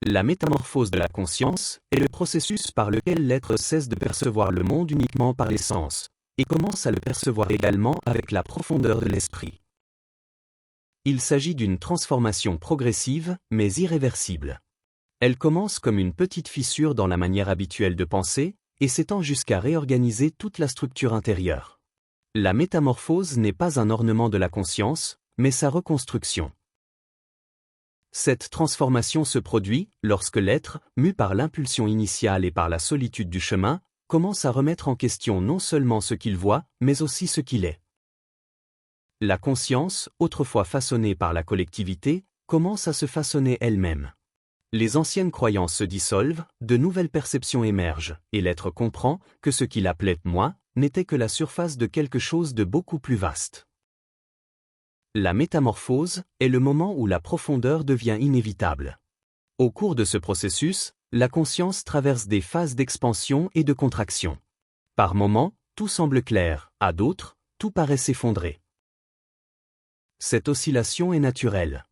La métamorphose de la conscience est le processus par lequel l'être cesse de percevoir le monde uniquement par les sens, et commence à le percevoir également avec la profondeur de l'esprit. Il s'agit d'une transformation progressive, mais irréversible. Elle commence comme une petite fissure dans la manière habituelle de penser, et s'étend jusqu'à réorganiser toute la structure intérieure. La métamorphose n'est pas un ornement de la conscience, mais sa reconstruction. Cette transformation se produit lorsque l'être, mu par l'impulsion initiale et par la solitude du chemin, commence à remettre en question non seulement ce qu'il voit, mais aussi ce qu'il est. La conscience, autrefois façonnée par la collectivité, commence à se façonner elle-même. Les anciennes croyances se dissolvent, de nouvelles perceptions émergent, et l'être comprend que ce qu'il appelait « moi » n'était que la surface de quelque chose de beaucoup plus vaste. La métamorphose est le moment où la profondeur devient inévitable. Au cours de ce processus, la conscience traverse des phases d'expansion et de contraction. Par moments, tout semble clair, à d'autres, tout paraît s'effondrer. Cette oscillation est naturelle.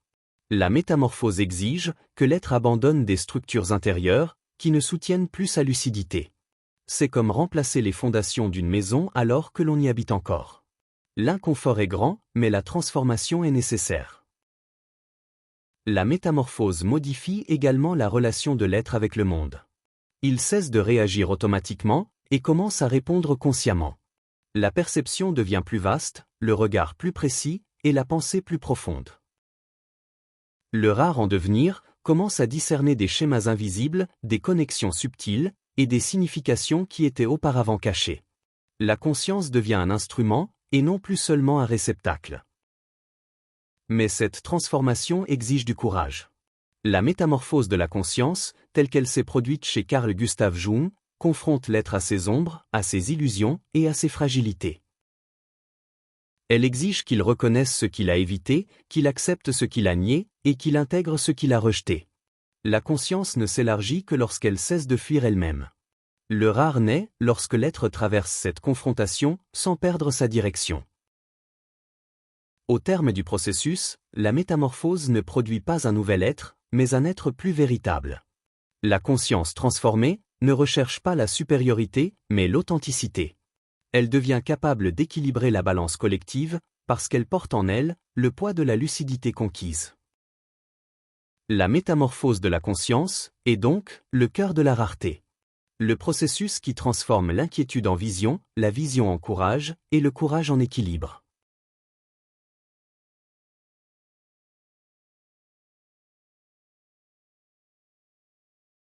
La métamorphose exige que l'être abandonne des structures intérieures qui ne soutiennent plus sa lucidité. C'est comme remplacer les fondations d'une maison alors que l'on y habite encore. L'inconfort est grand, mais la transformation est nécessaire. La métamorphose modifie également la relation de l'être avec le monde. Il cesse de réagir automatiquement et commence à répondre consciemment. La perception devient plus vaste, le regard plus précis et la pensée plus profonde. Le rare en devenir commence à discerner des schémas invisibles, des connexions subtiles et des significations qui étaient auparavant cachées. La conscience devient un instrument et non plus seulement un réceptacle. Mais cette transformation exige du courage. La métamorphose de la conscience, telle qu'elle s'est produite chez Carl Gustav Jung, confronte l'être à ses ombres, à ses illusions et à ses fragilités. Elle exige qu'il reconnaisse ce qu'il a évité, qu'il accepte ce qu'il a nié, et qu'il intègre ce qu'il a rejeté. La conscience ne s'élargit que lorsqu'elle cesse de fuir elle-même. Le rare naît lorsque l'être traverse cette confrontation sans perdre sa direction. Au terme du processus, la métamorphose ne produit pas un nouvel être, mais un être plus véritable. La conscience transformée ne recherche pas la supériorité, mais l'authenticité. Elle devient capable d'équilibrer la balance collective, parce qu'elle porte en elle le poids de la lucidité conquise. La métamorphose de la conscience est donc le cœur de la rareté. Le processus qui transforme l'inquiétude en vision, la vision en courage, et le courage en équilibre.